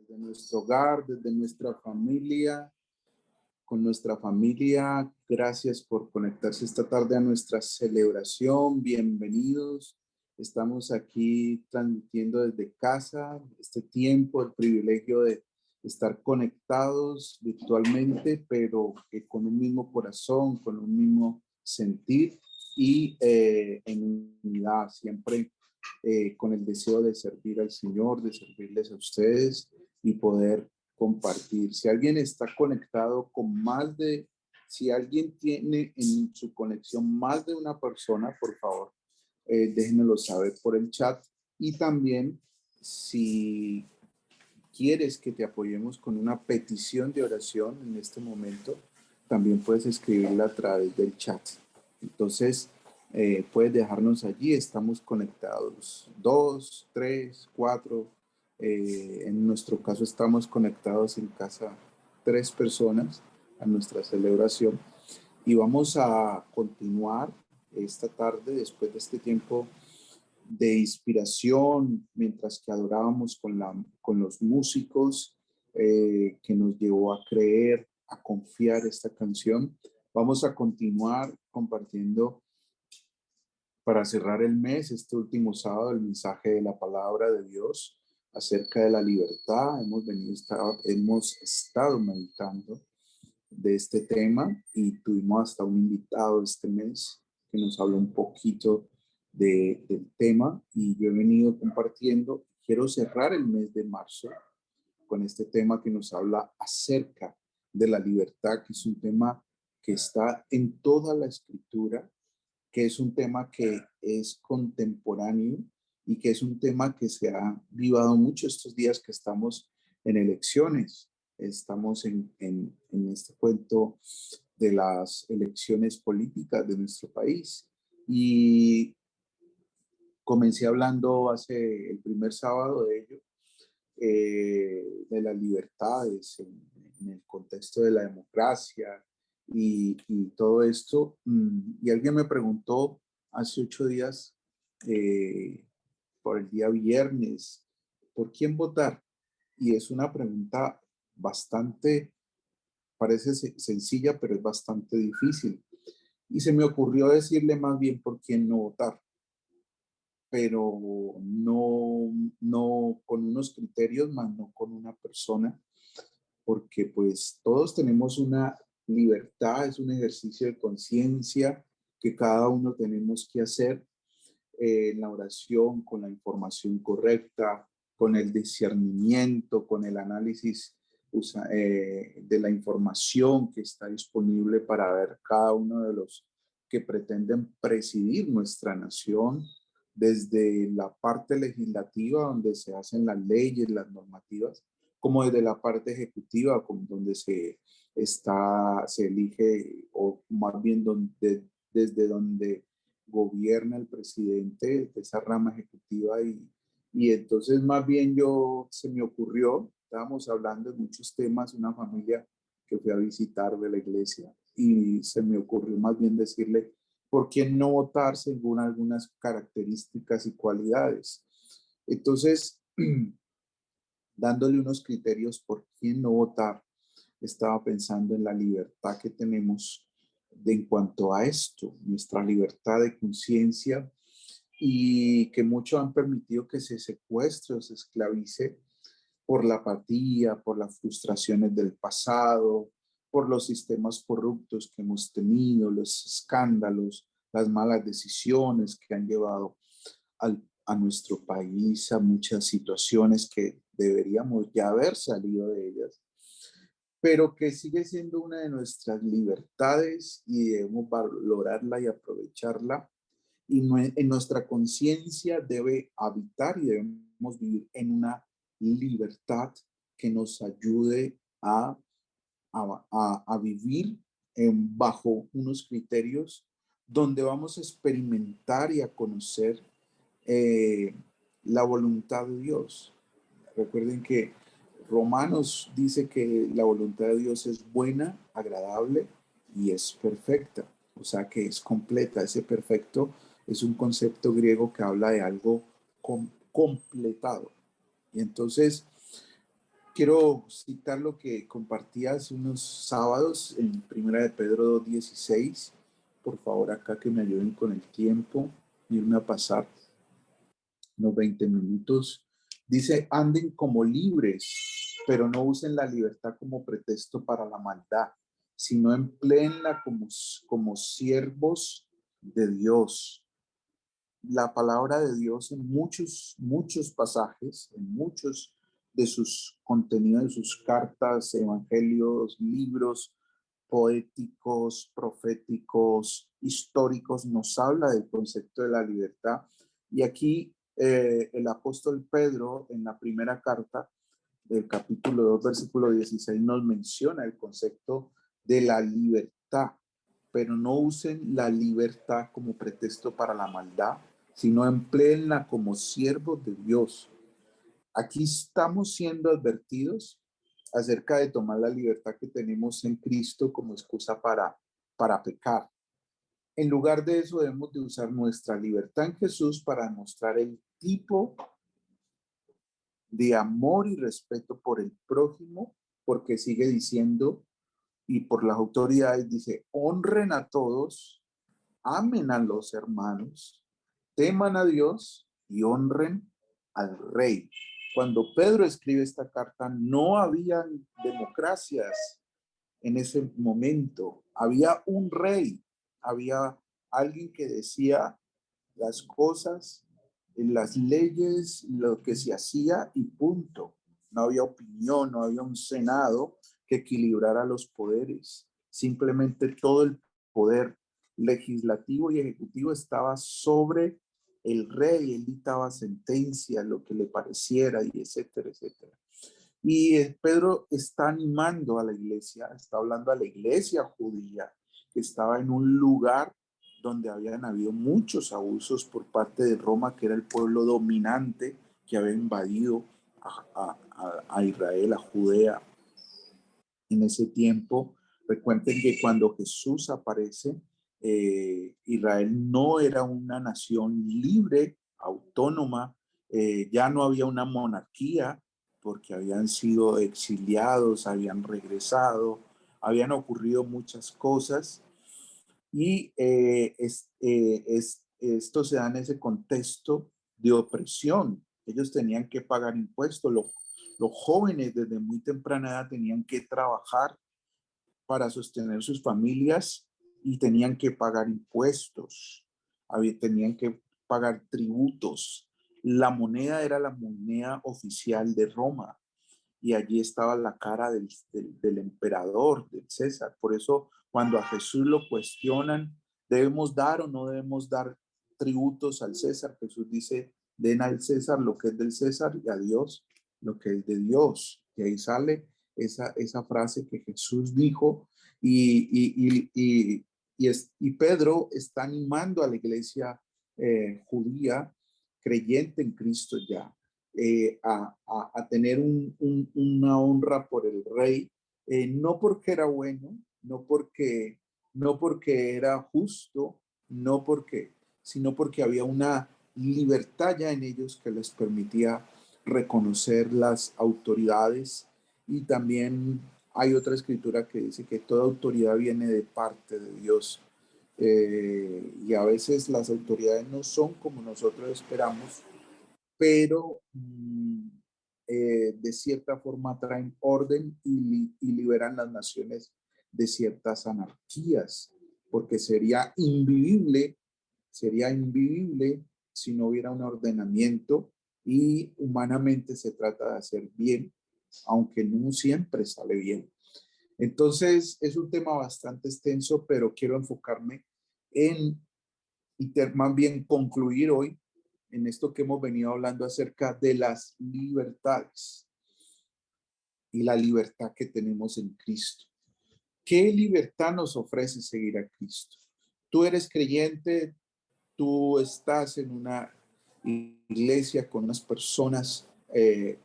desde nuestro hogar, desde nuestra familia, con nuestra familia. Gracias por conectarse esta tarde a nuestra celebración. Bienvenidos. Estamos aquí transmitiendo desde casa este tiempo, el privilegio de estar conectados virtualmente, pero con un mismo corazón, con un mismo sentir y en unidad, siempre con el deseo de servir al Señor, de servirles a ustedes y poder compartir. Si alguien está conectado con si alguien tiene en su conexión más de una persona, por favor, déjenmelo saber por el chat. Y también, si quieres que te apoyemos con una petición de oración en este momento, también puedes escribirla a través del chat. Entonces, puedes dejarnos allí. Estamos conectados 2, 3, 4. En nuestro caso estamos conectados en casa 3 personas a nuestra celebración. Y vamos a continuar esta tarde, después de este tiempo de inspiración, mientras que adorábamos con los músicos, que nos llevó a creer, a confiar esta canción. Vamos a continuar compartiendo para cerrar el mes, este último sábado, el mensaje de la palabra de Dios acerca de la libertad. Hemos estado meditando de este tema y tuvimos hasta un invitado este mes que nos habló un poquito del tema, y yo he venido compartiendo. Quiero cerrar el mes de marzo con este tema que nos habla acerca de la libertad, que es un tema que está en toda la escritura, que es un tema que es contemporáneo y que es un tema que se ha vivado mucho estos días que estamos en elecciones. Estamos en este cuento de las elecciones políticas de nuestro país. Y comencé hablando hace el primer sábado de ello, de las libertades en el contexto de la democracia y todo esto. Y alguien me preguntó hace 8 días, por el día viernes, ¿por quién votar? Y es una pregunta bastante, parece sencilla, pero es bastante difícil. Y se me ocurrió decirle más bien por quién no votar, pero no con unos criterios, más no con una persona, porque pues todos tenemos una libertad, es un ejercicio de conciencia que cada uno tenemos que hacer, en la oración, con la información correcta, con el discernimiento, con el análisis de la información que está disponible para ver cada uno de los que pretenden presidir nuestra nación, desde la parte legislativa, donde se hacen las leyes, las normativas, como desde la parte ejecutiva, donde se elige, o más bien desde donde gobierna el presidente de esa rama ejecutiva. Y entonces más bien se me ocurrió, estábamos hablando de muchos temas, una familia que fui a visitar de la iglesia, y se me ocurrió más bien decirle, ¿por qué no votar según algunas características y cualidades? Entonces, dándole unos criterios por quién no votar, estaba pensando en la libertad que tenemos en cuanto a esto, nuestra libertad de conciencia, y que muchos han permitido que se secuestre o se esclavice por la apatía, por las frustraciones del pasado, por los sistemas corruptos que hemos tenido, los escándalos, las malas decisiones que han llevado a nuestro país a muchas situaciones que deberíamos ya haber salido de ellas, pero que sigue siendo una de nuestras libertades y debemos valorarla y aprovecharla. Y en nuestra conciencia debe habitar y debemos vivir en una libertad que nos ayude a vivir bajo unos criterios donde vamos a experimentar y a conocer la voluntad de Dios. Recuerden que Romanos dice que la voluntad de Dios es buena, agradable y es perfecta, o sea que es completa. Ese perfecto es un concepto griego que habla de algo completado. Y entonces, quiero citar lo que compartí hace unos sábados en Primera de Pedro 2:16. Por favor, acá que me ayuden con el tiempo, irme a pasar unos 20 minutos. Dice, anden como libres, pero no usen la libertad como pretexto para la maldad, sino empleenla como siervos de Dios. La palabra de Dios en muchos pasajes, en muchos de sus contenidos, de sus cartas, evangelios, libros poéticos, proféticos, históricos, nos habla del concepto de la libertad. Y aquí el apóstol Pedro, en la primera carta del capítulo 2, versículo 16, nos menciona el concepto de la libertad, pero no usen la libertad como pretexto para la maldad, sino empleenla como siervos de Dios. Aquí estamos siendo advertidos acerca de tomar la libertad que tenemos en Cristo como excusa para pecar. En lugar de eso, debemos de usar nuestra libertad en Jesús para mostrar el tipo de amor y respeto por el prójimo, porque sigue diciendo, y por las autoridades dice, honren a todos, amen a los hermanos, teman a Dios y honren al rey. Cuando Pedro escribe esta carta, no había democracias en ese momento. Había un rey, había alguien que decía las cosas, las leyes, lo que se hacía y punto. No había opinión, no había un senado que equilibrara los poderes. Simplemente todo el poder legislativo y ejecutivo estaba sobre el rey. Él dictaba sentencia, lo que le pareciera y etcétera, etcétera. Y Pedro está animando a la iglesia, está hablando a la iglesia judía que estaba en un lugar donde habían habido muchos abusos por parte de Roma, que era el pueblo dominante que había invadido a Israel, a Judea en ese tiempo. Recuerden que cuando Jesús aparece, Israel no era una nación libre, autónoma, ya no había una monarquía porque habían sido exiliados, habían regresado, habían ocurrido muchas cosas y esto se da en ese contexto de opresión. Ellos tenían que pagar impuestos, los jóvenes desde muy temprana edad tenían que trabajar para sostener sus familias y tenían que pagar impuestos, tenían que pagar tributos. La moneda era la moneda oficial de Roma y allí estaba la cara del emperador, del César. Por eso cuando a Jesús lo cuestionan, ¿debemos dar o no debemos dar tributos al César? Jesús dice, den al César lo que es del César y a Dios lo que es de Dios. Y ahí sale esa frase que Jesús dijo y Pedro está animando a la iglesia judía creyente en Cristo ya a tener una honra por el rey, no porque era bueno, no porque era justo, no porque, sino porque había una libertad ya en ellos que les permitía reconocer las autoridades y también hay otra escritura que dice que toda autoridad viene de parte de Dios. Y a veces las autoridades no son como nosotros esperamos, pero de cierta forma traen orden y liberan las naciones de ciertas anarquías, porque sería invivible si no hubiera un ordenamiento y humanamente se trata de hacer bien, aunque no siempre sale bien. Entonces es un tema bastante extenso, pero quiero enfocarme en y más bien concluir hoy en esto que hemos venido hablando acerca de las libertades y la libertad que tenemos en Cristo. ¿Qué libertad nos ofrece seguir a Cristo? Tú eres creyente, tú estás en una iglesia con unas personas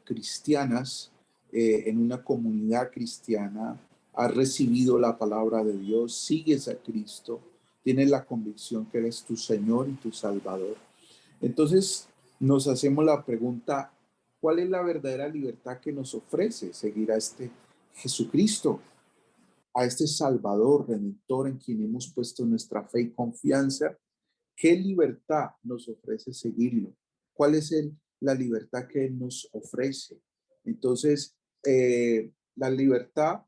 cristianas, en una comunidad cristiana, has recibido la palabra de Dios, sigues a Cristo, tienes la convicción que Él es tu Señor y tu Salvador. Entonces nos hacemos la pregunta, ¿Cuál es la verdadera libertad que nos ofrece seguir a este Jesucristo, a este Salvador, Redentor en quien hemos puesto nuestra fe y confianza? ¿Qué libertad nos ofrece seguirlo? ¿Cuál es la libertad que Él nos ofrece? Entonces, la libertad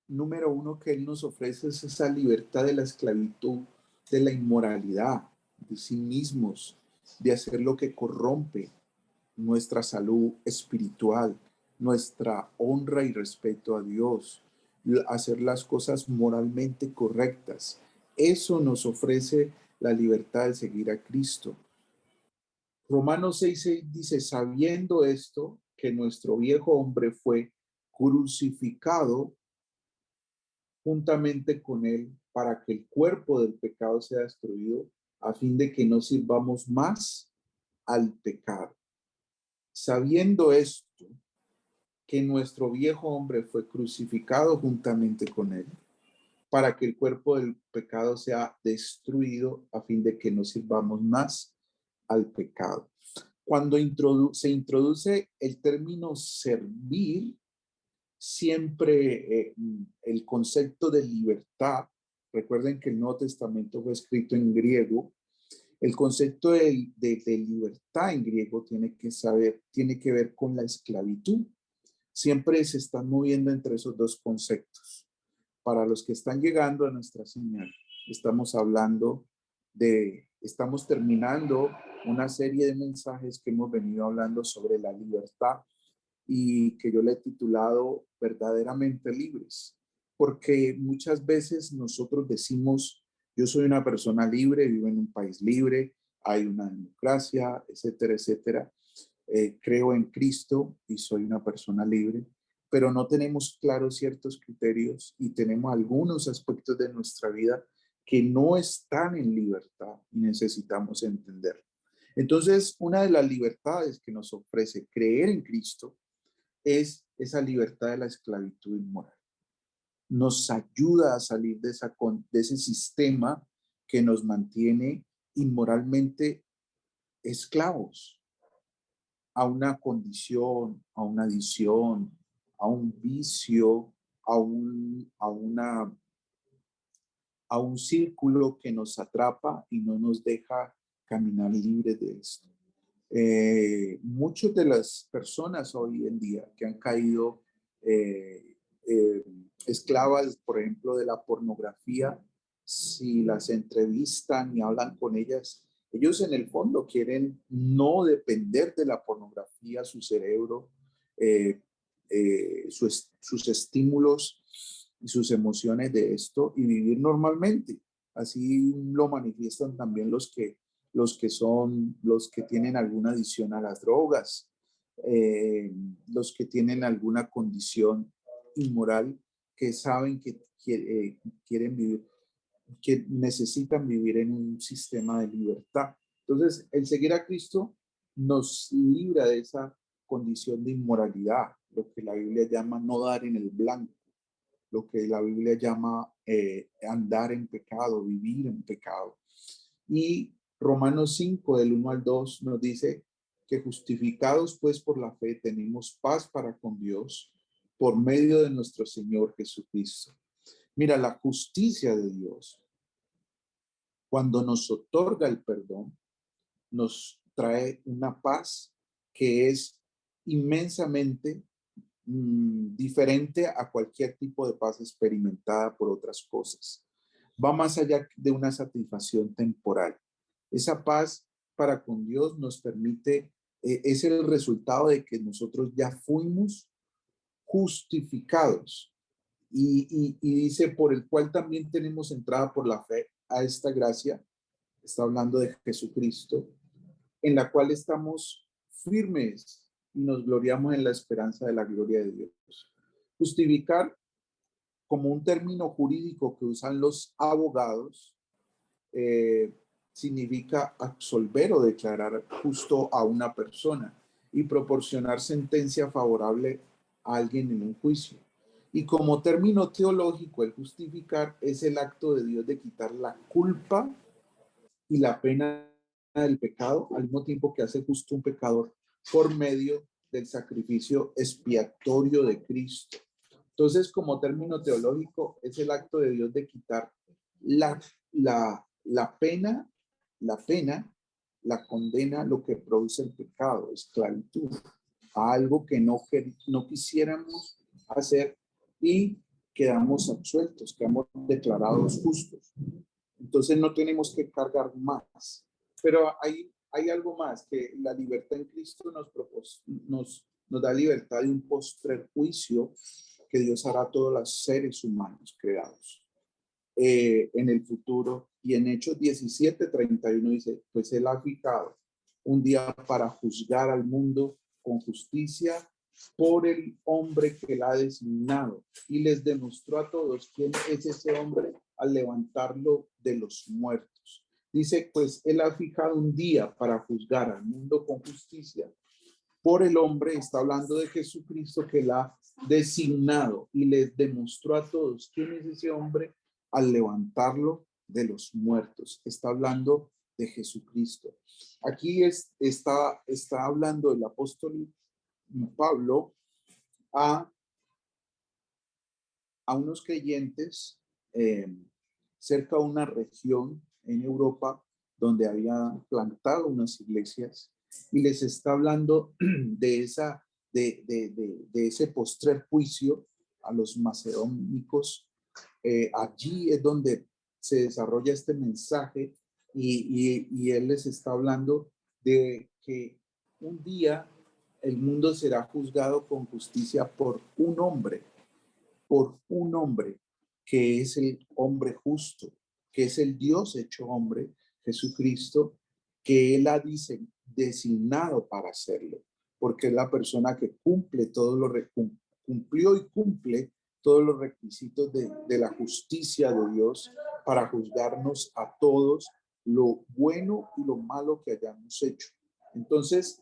número uno que Él nos ofrece es esa libertad de la esclavitud, de la inmoralidad, de sí mismos, de hacer lo que corrompe nuestra salud espiritual, nuestra honra y respeto a Dios, hacer las cosas moralmente correctas. Eso nos ofrece la libertad de seguir a Cristo. Romanos 6:6 dice, sabiendo esto, que nuestro viejo hombre fue crucificado juntamente con él para que el cuerpo del pecado sea destruido, a fin de que no sirvamos más al pecado. Sabiendo esto, que nuestro viejo hombre fue crucificado juntamente con él, para que el cuerpo del pecado sea destruido, a fin de que no sirvamos más al pecado. Cuando se introduce el término servir, siempre el concepto de libertad, recuerden que el Nuevo Testamento fue escrito en griego, el concepto de libertad en griego tiene que ver con la esclavitud. Siempre se están moviendo entre esos dos conceptos. Para los que están llegando a nuestra señal, estamos terminando una serie de mensajes que hemos venido hablando sobre la libertad y que yo le he titulado Verdaderamente Libres, porque muchas veces nosotros decimos, yo soy una persona libre, vivo en un país libre, hay una democracia, etcétera, etcétera. Creo en Cristo y soy una persona libre, pero no tenemos claros ciertos criterios y tenemos algunos aspectos de nuestra vida que no están en libertad y necesitamos entender. Entonces, una de las libertades que nos ofrece creer en Cristo es esa libertad de la esclavitud inmoral. Nos ayuda a salir de ese sistema que nos mantiene inmoralmente esclavos a una condición, a una adicción, a un vicio, a un círculo que nos atrapa y no nos deja caminar libres de esto. Muchas de las personas hoy en día que han caído esclavas, por ejemplo, de la pornografía, si las entrevistan y hablan con ellas, ellos en el fondo quieren no depender de la pornografía, su cerebro, eh, sus estímulos y sus emociones de esto y vivir normalmente. Así lo manifiestan también los que tienen alguna adicción a las drogas, los que tienen alguna condición inmoral, que saben que quieren vivir, que necesitan vivir en un sistema de libertad. Entonces, el seguir a Cristo nos libra de esa condición de inmoralidad, lo que la Biblia llama no dar en el blanco, lo que la Biblia llama andar en pecado, vivir en pecado. Y Romanos 5, del 1 al 2, nos dice que justificados pues por la fe tenemos paz para con Dios por medio de nuestro Señor Jesucristo. Mira, la justicia de Dios, cuando nos otorga el perdón, nos trae una paz que es inmensamente diferente a cualquier tipo de paz experimentada por otras cosas. Va más allá de una satisfacción temporal. Esa paz para con Dios nos permite, es el resultado de que nosotros ya fuimos justificados. Y dice, por el cual también tenemos entrada por la fe a esta gracia, está hablando de Jesucristo, en la cual estamos firmes y nos gloriamos en la esperanza de la gloria de Dios. Justificar, como un término jurídico que usan los abogados, significa absolver o declarar justo a una persona y proporcionar sentencia favorable a alguien en un juicio. Y como término teológico, el justificar es el acto de Dios de quitar la culpa y la pena del pecado, al mismo tiempo que hace justo un pecador por medio del sacrificio expiatorio de Cristo. Entonces, como término teológico, es el acto de Dios de quitar la, la pena, la condena, lo que produce el pecado, esclavitud, a algo que no quisiéramos hacer y quedamos absueltos, quedamos declarados justos. Entonces no tenemos que cargar más. Pero hay algo más, que la libertad en Cristo nos da libertad de un postrer juicio que Dios hará a todos los seres humanos creados en el futuro. Y en Hechos 17:31 dice, pues Él ha fijado un día para juzgar al mundo con justicia por el hombre que la ha designado, y les demostró a todos quién es ese hombre al levantarlo de los muertos. Dice, pues Él ha fijado un día para juzgar al mundo con justicia por el hombre, está hablando de Jesucristo, que la ha designado, y les demostró a todos quién es ese hombre al levantarlo de los muertos. Está hablando de Jesucristo. Aquí está hablando el apóstol Pablo a unos creyentes cerca de una región en Europa donde había plantado unas iglesias, y les está hablando de ese postrer juicio a los macedónicos. Allí es donde se desarrolla este mensaje, y él les está hablando de que un día el mundo será juzgado con justicia por un hombre que es el hombre justo, que es el Dios hecho hombre, Jesucristo, que Él ha designado para hacerlo, porque es la persona que cumplió y cumple todos los requisitos de la justicia de Dios para juzgarnos a todos lo bueno y lo malo que hayamos hecho. Entonces,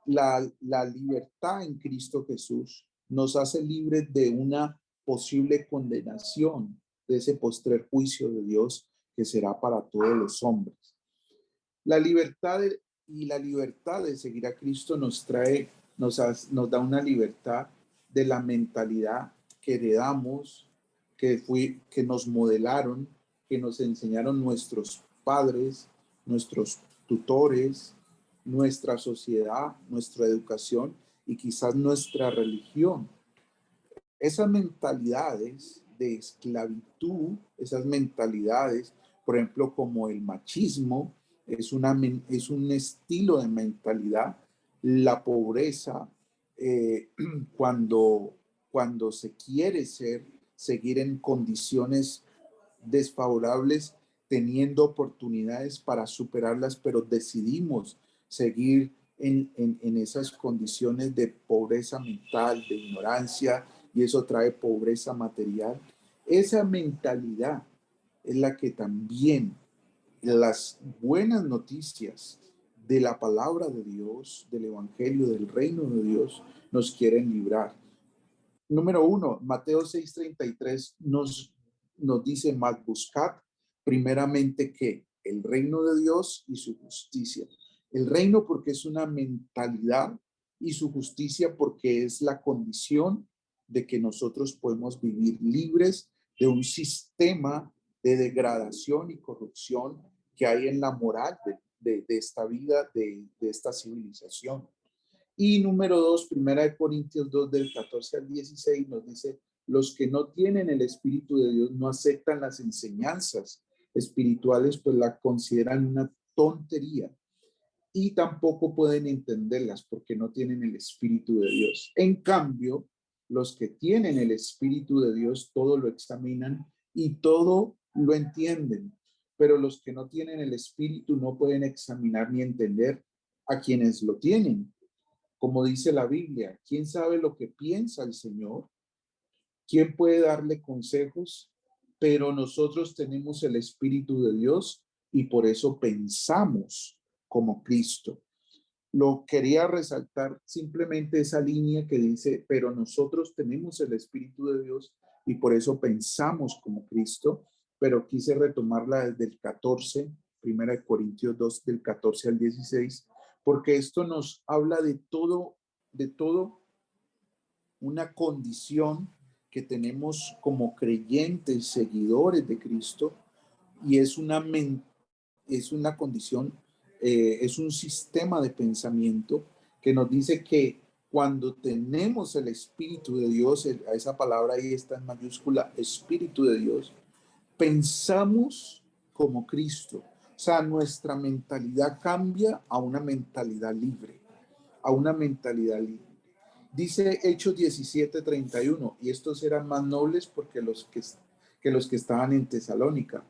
la libertad en Cristo Jesús nos hace libres de una posible condenación, de ese postrer juicio de Dios que será para todos los hombres. La libertad la libertad de seguir a Cristo nos da una libertad de la mentalidad que heredamos, que nos modelaron, que nos enseñaron nuestros padres, nuestros tutores, nuestra sociedad, nuestra educación y quizás nuestra religión. Esas mentalidades de esclavitud, esas mentalidades, por ejemplo, como el machismo, es un estilo de mentalidad. La pobreza, cuando se quiere seguir en condiciones desfavorables, teniendo oportunidades para superarlas, pero decidimos seguir en esas condiciones de pobreza mental, de ignorancia, y eso trae pobreza material. Esa mentalidad es la que también las buenas noticias de la palabra de Dios, del evangelio, del reino de Dios, nos quieren librar. Número 1, Mateo 6:33 nos dice más: buscad primeramente que el reino de Dios y su justicia. El reino porque es una mentalidad, y su justicia porque es la condición de que nosotros podemos vivir libres de un sistema de degradación y corrupción que hay en la moral de esta vida, de esta civilización. Y número 2, Primera de Corintios 2 del 14 al 16 nos dice: los que no tienen el Espíritu de Dios no aceptan las enseñanzas espirituales, pues la consideran una tontería, y tampoco pueden entenderlas porque no tienen el Espíritu de Dios. En cambio, los que tienen el Espíritu de Dios todo lo examinan y todo lo entienden, pero los que no tienen el Espíritu no pueden examinar ni entender a quienes lo tienen. Como dice la Biblia, ¿quién sabe lo que piensa el Señor? ¿Quién puede darle consejos? Pero nosotros tenemos el Espíritu de Dios y por eso pensamos como Cristo. Lo quería resaltar simplemente esa línea que dice, pero nosotros tenemos el Espíritu de Dios y por eso pensamos como Cristo, pero quise retomarla desde el 14, Primera de Corintios 2, del 14 al 16, porque esto nos habla de todo, de todo una condición que tenemos como creyentes, seguidores de Cristo, y es una condición, es un sistema de pensamiento que nos dice que cuando tenemos el Espíritu de Dios, esa palabra ahí está en mayúscula, Espíritu de Dios, pensamos como Cristo. O sea, nuestra mentalidad cambia a una mentalidad libre, a una mentalidad libre. Dice Hechos 17:31, y estos eran más nobles porque los que estaban en Tesalónica,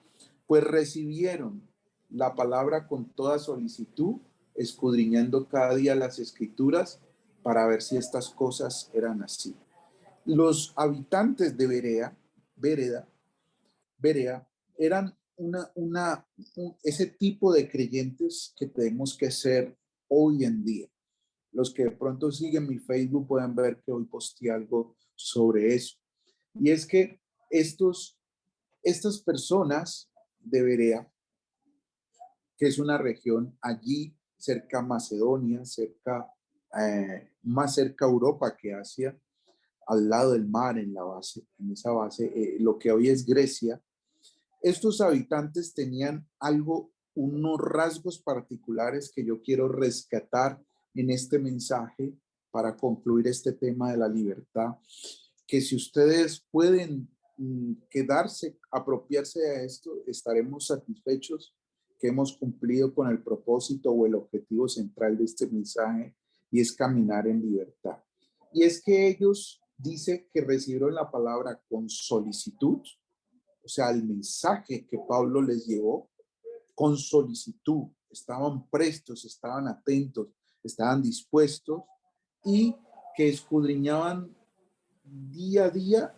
pues recibieron la palabra con toda solicitud, escudriñando cada día las escrituras para ver si estas cosas eran así. Los habitantes de Berea eran ese tipo de creyentes que tenemos que ser hoy en día. Los que de pronto siguen mi Facebook pueden ver que hoy posteé algo sobre eso. Y es que estas personas de Berea, que es una región allí cerca a Macedonia, más cerca a Europa que Asia, al lado del mar, en esa base, lo que hoy es Grecia, estos habitantes tenían unos rasgos particulares que yo quiero rescatar en este mensaje para concluir este tema de la libertad, que si ustedes pueden apropiarse de esto, estaremos satisfechos que hemos cumplido con el propósito o el objetivo central de este mensaje, y es caminar en libertad. Y es que ellos dice que recibieron la palabra con solicitud, o sea, el mensaje que Pablo les llevó con solicitud, estaban prestos, estaban atentos, estaban dispuestos, y que escudriñaban día a día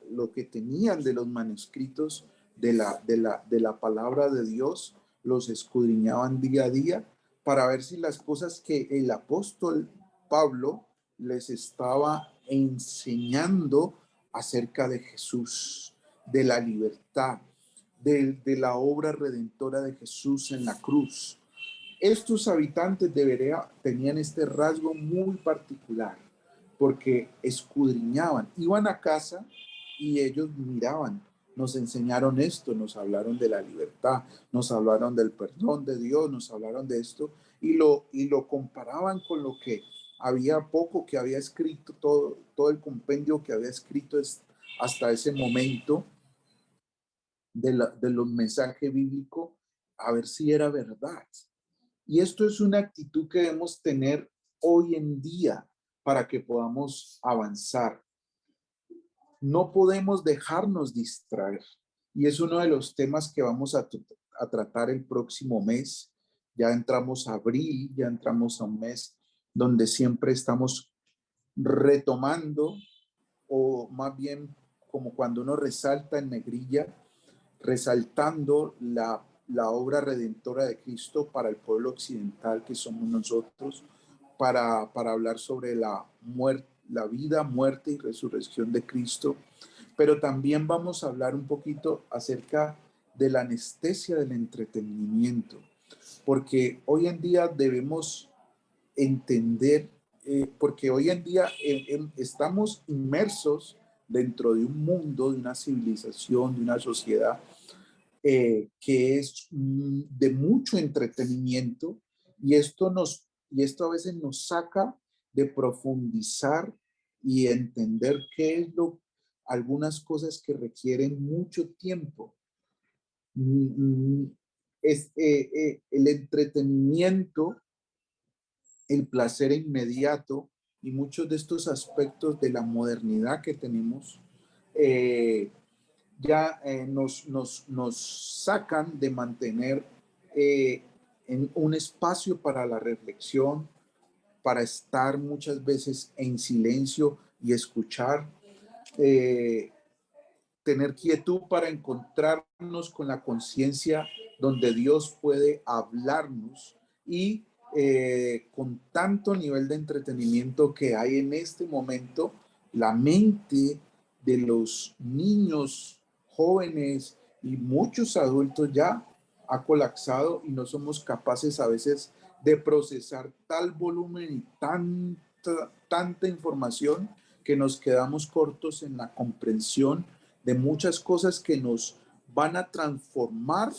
lo que tenían de los manuscritos de la palabra de Dios, los escudriñaban día a día para ver si las cosas que el apóstol Pablo les estaba enseñando acerca de Jesús, de la libertad, de la obra redentora de Jesús en la cruz. Estos habitantes de Berea tenían este rasgo muy particular, porque escudriñaban, iban a casa y ellos miraban, nos enseñaron esto, nos hablaron de la libertad, nos hablaron del perdón de Dios, nos hablaron de esto, y lo comparaban con lo que que había escrito, todo el compendio que había escrito hasta ese momento de los mensajes bíblicos, a ver si era verdad. Y esto es una actitud que debemos tener hoy en día para que podamos avanzar. No podemos dejarnos distraer. Y es uno de los temas que vamos a tratar el próximo mes. Ya entramos a abril, ya entramos a un mes donde siempre estamos retomando, o más bien como cuando uno resalta en negrilla, resaltando la obra redentora de Cristo para el pueblo occidental que somos nosotros, para hablar sobre la vida, muerte y resurrección de Cristo. Pero también vamos a hablar un poquito acerca de la anestesia del entretenimiento, porque hoy en día debemos entender, porque hoy en día estamos inmersos dentro de un mundo, de una civilización, de una sociedad que es de mucho entretenimiento, y esto a veces nos saca de profundizar y entender algunas cosas que requieren mucho tiempo. El entretenimiento, el placer inmediato y muchos de estos aspectos de la modernidad que tenemos, ya nos sacan de mantener en un espacio para la reflexión, para estar muchas veces en silencio y escuchar, tener quietud para encontrarnos con la conciencia donde Dios puede hablarnos, y con tanto nivel de entretenimiento que hay en este momento, la mente de los niños, jóvenes y muchos adultos ya ha colapsado, y no somos capaces a veces de procesar tal volumen y tanta información que nos quedamos cortos en la comprensión de muchas cosas que nos van a transformar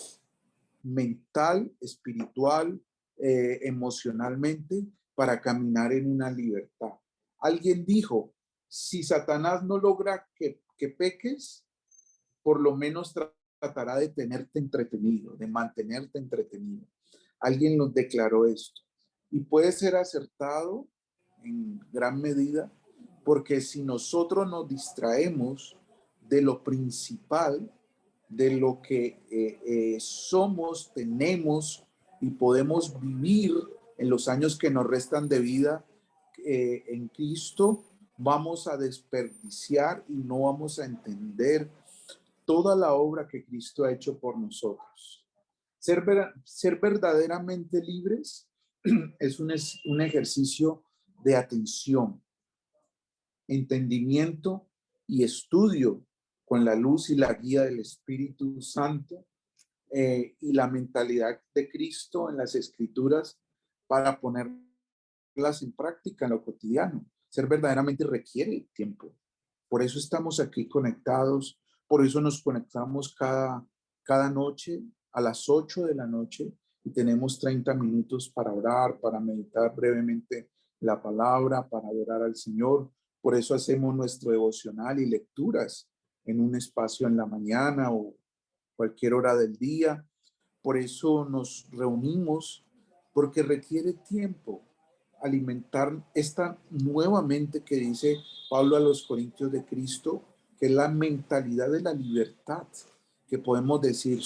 mental, espiritual, emocionalmente, para caminar en una libertad. Alguien dijo, si Satanás no logra que peques, por lo menos tratará de tenerte entretenido, de mantenerte entretenido. Alguien nos declaró esto. Y puede ser acertado en gran medida, porque si nosotros nos distraemos de lo principal, de lo que somos, tenemos y podemos vivir en los años que nos restan de vida en Cristo, vamos a desperdiciar y no vamos a entender toda la obra que Cristo ha hecho por nosotros. Ser verdaderamente libres es un ejercicio de atención, entendimiento y estudio con la luz y la guía del Espíritu Santo y la mentalidad de Cristo en las Escrituras para ponerlas en práctica en lo cotidiano. Ser verdaderamente requiere tiempo. Por eso estamos aquí conectados, por eso nos conectamos cada noche a las 8 de la noche y tenemos 30 minutos para orar, para meditar brevemente la palabra, para adorar al Señor. Por eso hacemos nuestro devocional y lecturas en un espacio en la mañana o cualquier hora del día. Por eso nos reunimos, porque requiere tiempo alimentar esta nueva mente que dice Pablo a los Corintios de Cristo, que es la mentalidad de la libertad, que podemos decir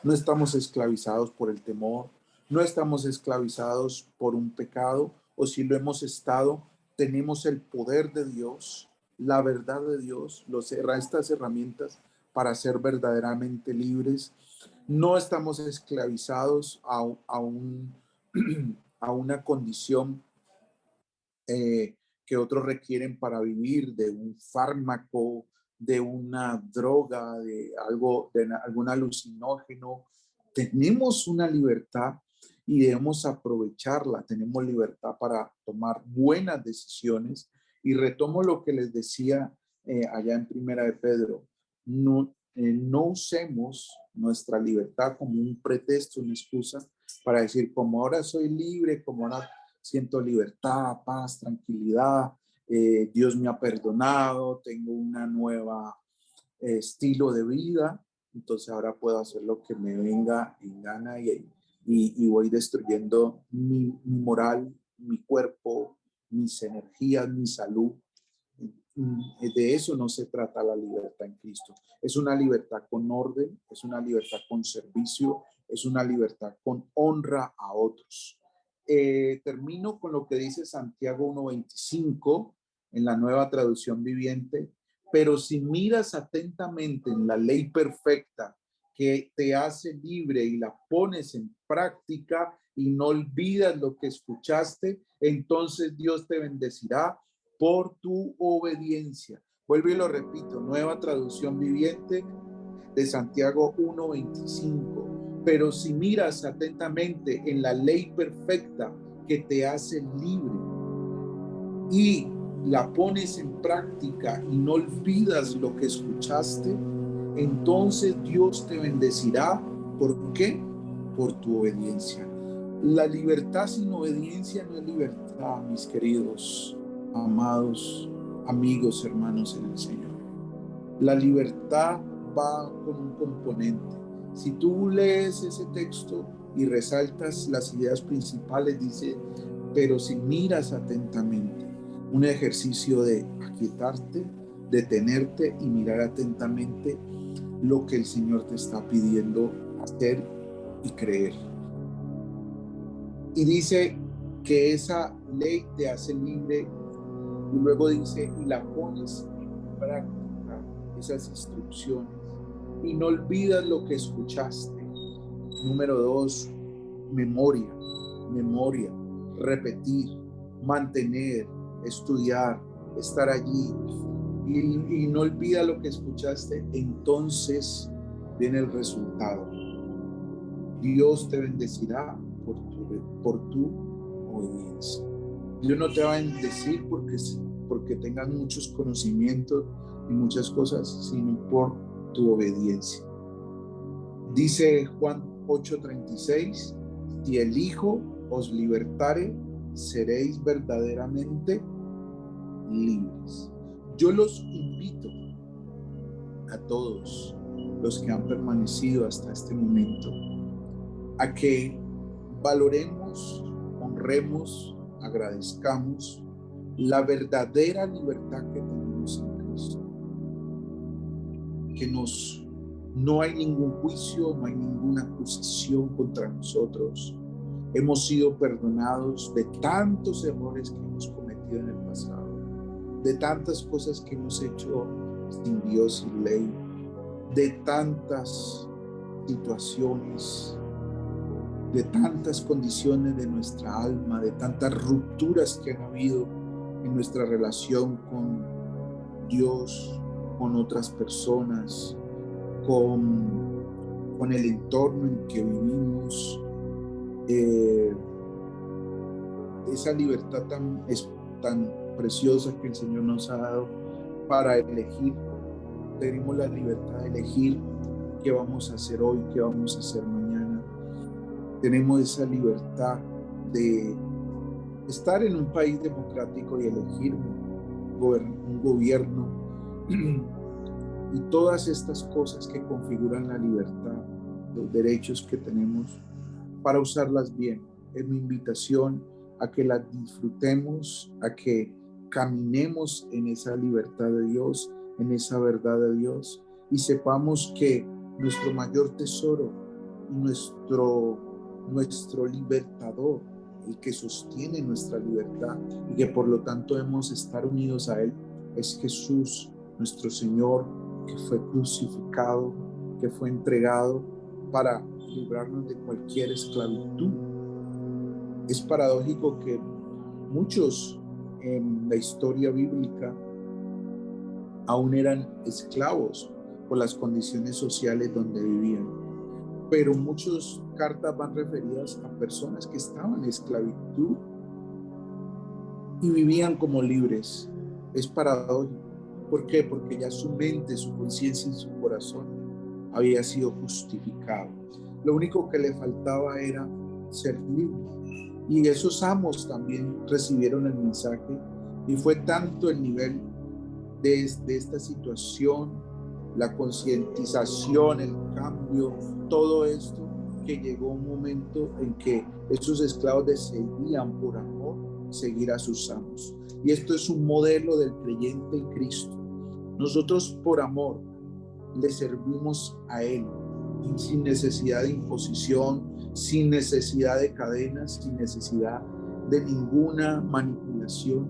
no estamos esclavizados por el temor, no estamos esclavizados por un pecado, o si lo hemos estado, tenemos el poder de Dios, la verdad de Dios, estas herramientas para ser verdaderamente libres. No estamos esclavizados a una condición que otros requieren para vivir, de un fármaco, de una droga, de algún alucinógeno. Tenemos una libertad y debemos aprovecharla. Tenemos libertad para tomar buenas decisiones. Y retomo lo que les decía allá en Primera de Pedro. No usemos nuestra libertad como un pretexto, una excusa para decir, como ahora soy libre, como ahora siento libertad, paz, tranquilidad, Dios me ha perdonado, tengo una nueva estilo de vida, entonces ahora puedo hacer lo que me venga en gana y voy destruyendo mi moral, mi cuerpo, mis energías, mi salud. De eso no se trata la libertad en Cristo. Es una libertad con orden, es una libertad con servicio, es una libertad con honra a otros. Termino con lo que dice Santiago 1:25 en la Nueva Traducción Viviente. Pero si miras atentamente en la ley perfecta que te hace libre y la pones en práctica y no olvidas lo que escuchaste, entonces Dios te bendecirá por tu obediencia. Vuelvo y lo repito, Nueva Traducción Viviente de Santiago 1:25. Pero si miras atentamente en la ley perfecta que te hace libre y la pones en práctica y no olvidas lo que escuchaste, entonces Dios te bendecirá. ¿Por qué? Por tu obediencia. La libertad sin obediencia no es libertad, mis queridos, amados, amigos, hermanos en el Señor. La libertad va con un componente. Si tú lees ese texto y resaltas las ideas principales, dice, pero si miras atentamente, un ejercicio de aquietarte, detenerte y mirar atentamente lo que el Señor te está pidiendo hacer y creer. Y dice que esa ley te hace libre y luego dice, y la pones en práctica, esas instrucciones, y no olvidas lo que escuchaste. Número 2, memoria, repetir, mantener, estudiar, estar allí y no olvida lo que escuchaste, entonces viene el resultado. Dios te bendecirá por tu obediencia. Dios no te va a bendecir porque tengas muchos conocimientos y muchas cosas, sino por tu obediencia. Dice Juan 8:36, si el Hijo os libertare, seréis verdaderamente libres. Yo los invito a todos los que han permanecido hasta este momento a que valoremos, honremos, agradezcamos la verdadera libertad que tenemos en Cristo. Que no hay ningún juicio, no hay ninguna acusación contra nosotros. Hemos sido perdonados de tantos errores que hemos cometido en el pasado, de tantas cosas que hemos hecho sin Dios y ley, de tantas situaciones, de tantas condiciones de nuestra alma, de tantas rupturas que han habido en nuestra relación con Dios, con otras personas, con el entorno en que vivimos. Esa libertad es tan preciosa que el Señor nos ha dado para elegir. Tenemos la libertad de elegir qué vamos a hacer hoy, qué vamos a hacer mañana. Tenemos esa libertad de estar en un país democrático y elegir un gobierno y todas estas cosas que configuran la libertad, los derechos que tenemos para usarlas bien. Es mi invitación a que las disfrutemos, a que caminemos en esa libertad de Dios, en esa verdad de Dios, y sepamos que nuestro mayor tesoro y nuestro libertador, el que sostiene nuestra libertad y que por lo tanto debemos estar unidos a Él, es Jesús, nuestro Señor, que fue crucificado, que fue entregado para librarnos de cualquier esclavitud. Es paradójico que muchos en la historia bíblica aún eran esclavos por las condiciones sociales donde vivían, pero muchas cartas van referidas a personas que estaban en esclavitud y vivían como libres. Es paradójico. ¿Por qué? Porque ya su mente, su conciencia y su corazón había sido justificado. Lo único que le faltaba era ser libre. Y esos amos también recibieron el mensaje, y fue tanto el nivel de esta situación, la concientización, el cambio, todo esto, que llegó un momento en que esos esclavos decidían por amor seguir a sus amos. Y esto es un modelo del creyente en Cristo. Nosotros por amor le servimos a Él, sin necesidad de imposición, sin necesidad de cadenas, sin necesidad de ninguna manipulación.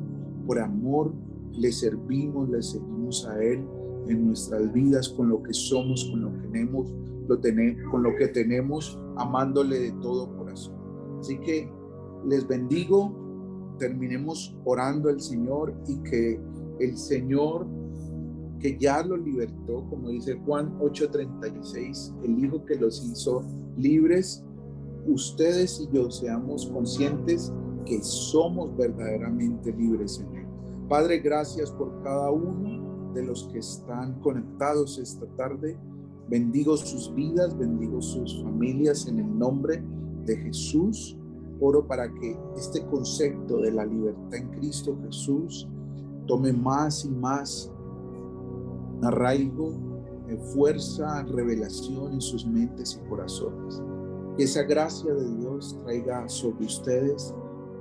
Por amor le servimos, le seguimos a Él en nuestras vidas, con lo que somos, con lo que tenemos, amándole de todo corazón. Así que les bendigo, terminemos orando al Señor, y que el Señor, que ya los libertó, como dice Juan 8:36, el Hijo que los hizo libres, ustedes y yo seamos conscientes que somos verdaderamente libres en Él. Padre, gracias por cada uno de los que están conectados esta tarde. Bendigo sus vidas, bendigo sus familias en el nombre de Jesús. Oro para que este concepto de la libertad en Cristo Jesús tome más y más arraigo, fuerza, revelación en sus mentes y corazones. Que esa gracia de Dios traiga sobre ustedes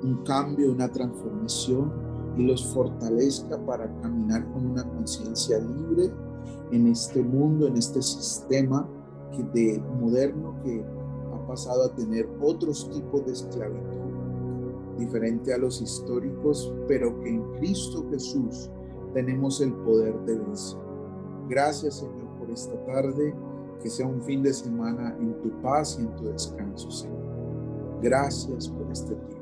un cambio, una transformación, y los fortalezca para caminar con una conciencia libre en este mundo, en este sistema moderno que ha pasado a tener otros tipos de esclavitud, diferente a los históricos, pero que en Cristo Jesús tenemos el poder de vencer. Gracias, Señor, por esta tarde, que sea un fin de semana en tu paz y en tu descanso, Señor. Gracias por este tiempo.